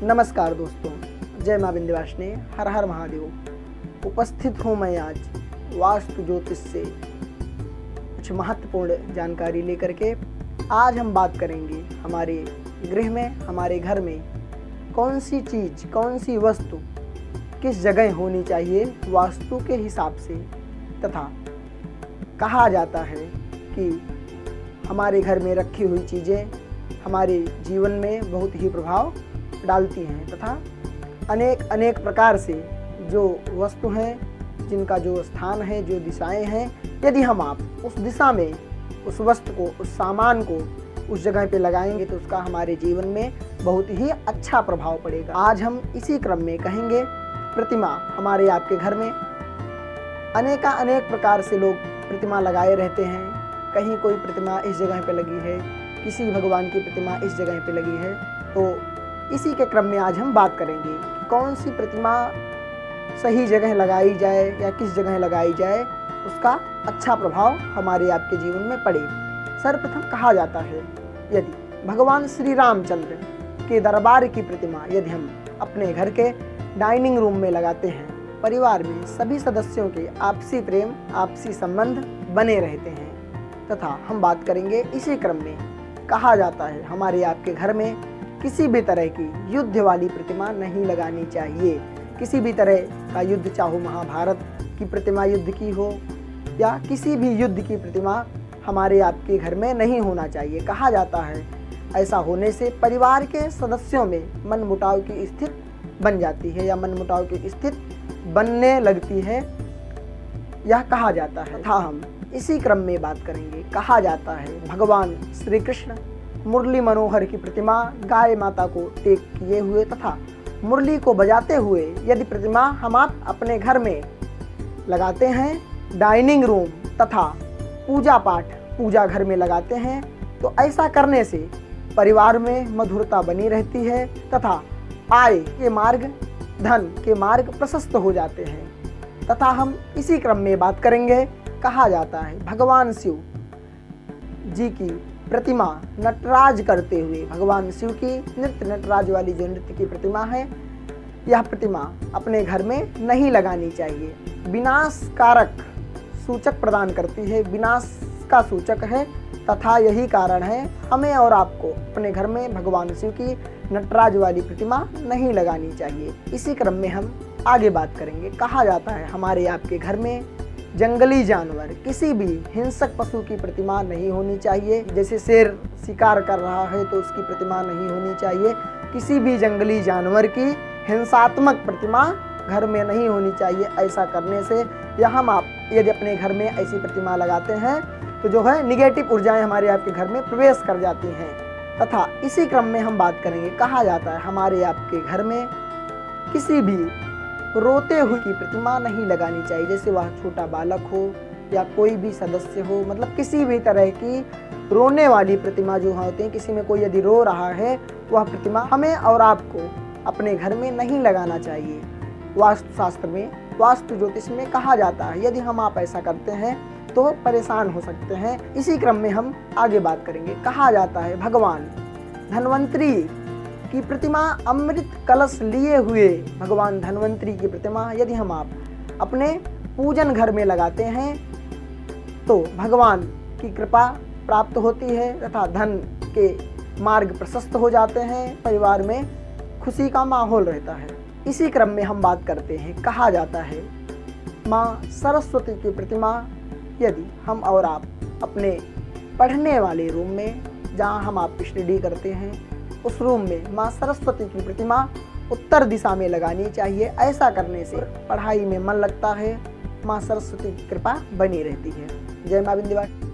नमस्कार दोस्तों, जय माँ विंध्यवासिनी, हर हर महादेव। उपस्थित हूँ मैं आज वास्तु ज्योतिष से कुछ महत्वपूर्ण जानकारी लेकर के। आज हम बात करेंगे हमारे गृह में, हमारे घर में कौन सी चीज़, कौन सी वस्तु किस जगह होनी चाहिए वास्तु के हिसाब से, तथा कहा जाता है कि हमारे घर में रखी हुई चीज़ें हमारे जीवन में बहुत ही प्रभाव डालती हैं, तथा अनेक प्रकार से जो वस्तु हैं, जिनका जो स्थान है, जो दिशाएं हैं, यदि हम आप उस दिशा में उस वस्तु को, उस सामान को उस जगह पे लगाएंगे तो उसका हमारे जीवन में बहुत ही अच्छा प्रभाव पड़ेगा। आज हम इसी क्रम में कहेंगे प्रतिमा। हमारे आपके घर में अनेक प्रकार से लोग प्रतिमा लगाए रहते हैं। कहीं कोई प्रतिमा इस जगह पे लगी है, किसी भगवान की प्रतिमा इस जगह पे लगी है। तो इसी के क्रम में आज हम बात करेंगे कि कौन सी प्रतिमा सही जगह लगाई जाए या किस जगह लगाई जाए, उसका अच्छा प्रभाव हमारे आपके जीवन में पड़े। सर्वप्रथम कहा जाता है, यदि भगवान श्री रामचंद्र के दरबार की प्रतिमा यदि हम अपने घर के डाइनिंग रूम में लगाते हैं, परिवार में सभी सदस्यों के आपसी प्रेम, आपसी संबंध बने रहते हैं। तथा हम बात करेंगे इसी क्रम में, कहा जाता है हमारे आपके घर में किसी भी तरह की युद्ध वाली प्रतिमा नहीं लगानी चाहिए। किसी भी तरह का युद्ध, चाहे महाभारत की प्रतिमा युद्ध की हो या किसी भी युद्ध की प्रतिमा हमारे आपके घर में नहीं होना चाहिए। कहा जाता है ऐसा होने से परिवार के सदस्यों में मनमुटाव की स्थिति बन जाती है या मनमुटाव की स्थिति बनने लगती है, यह कहा जाता है। तथा हम इसी क्रम में बात करेंगे, कहा जाता है भगवान श्री कृष्ण मुरली मनोहर की प्रतिमा गाय माता को टेक किए हुए तथा मुरली को बजाते हुए यदि प्रतिमा हम आप अपने घर में लगाते हैं, डाइनिंग रूम तथा पूजा पाठ पूजा घर में लगाते हैं, तो ऐसा करने से परिवार में मधुरता बनी रहती है तथा आय के मार्ग, धन के मार्ग प्रशस्त हो जाते हैं। तथा हम इसी क्रम में बात करेंगे, कहा जाता है भगवान शिव जी की प्रतिमा नटराज करते हुए, भगवान शिव की नटराज वाली जो नृत्य की प्रतिमा है, यह प्रतिमा अपने घर में नहीं लगानी चाहिए। विनाशकारक सूचक प्रदान करती है, विनाश का सूचक है, तथा यही कारण है हमें और आपको अपने घर में भगवान शिव की नटराज वाली प्रतिमा नहीं लगानी चाहिए। इसी क्रम में हम आगे बात करेंगे। कहा जाता है हमारे आपके घर में जंगली जानवर, किसी भी हिंसक पशु की प्रतिमा नहीं होनी चाहिए। जैसे शेर शिकार कर रहा है तो उसकी प्रतिमा नहीं होनी चाहिए। किसी भी जंगली जानवर की हिंसात्मक प्रतिमा घर में नहीं होनी चाहिए। ऐसा करने से या हम आप यदि अपने घर में ऐसी प्रतिमा लगाते हैं तो जो है निगेटिव ऊर्जाएं हमारे आपके घर में प्रवेश कर जाती हैं। तथा इसी क्रम में हम बात करेंगे, कहा जाता है हमारे आपके घर में किसी भी रोते हुए की प्रतिमा नहीं लगानी चाहिए। जैसे वह छोटा बालक हो या कोई भी सदस्य हो, मतलब किसी भी तरह की रोने वाली प्रतिमा जो होती है, किसी में कोई यदि रो रहा है, वह प्रतिमा हमें और आपको अपने घर में नहीं लगाना चाहिए। वास्तु शास्त्र में, वास्तु ज्योतिष में कहा जाता है यदि हम आप ऐसा करते हैं तो परेशान हो सकते हैं। इसी क्रम में हम आगे बात करेंगे। कहा जाता है भगवान धन्वंतरी की प्रतिमा, अमृत कलश लिए हुए भगवान धन्वंतरी की प्रतिमा यदि हम आप अपने पूजन घर में लगाते हैं तो भगवान की कृपा प्राप्त होती है तथा धन के मार्ग प्रशस्त हो जाते हैं, परिवार में खुशी का माहौल रहता है। इसी क्रम में हम बात करते हैं, कहा जाता है माँ सरस्वती की प्रतिमा यदि हम और आप अपने पढ़ने वाले रूम में, जहाँ हम आप स्टडी करते हैं, उस रूम में माँ सरस्वती की प्रतिमा उत्तर दिशा में लगानी चाहिए। ऐसा करने से पढ़ाई में मन लगता है, माँ सरस्वती की कृपा बनी रहती है। जय माँ विंध्यवासिनी।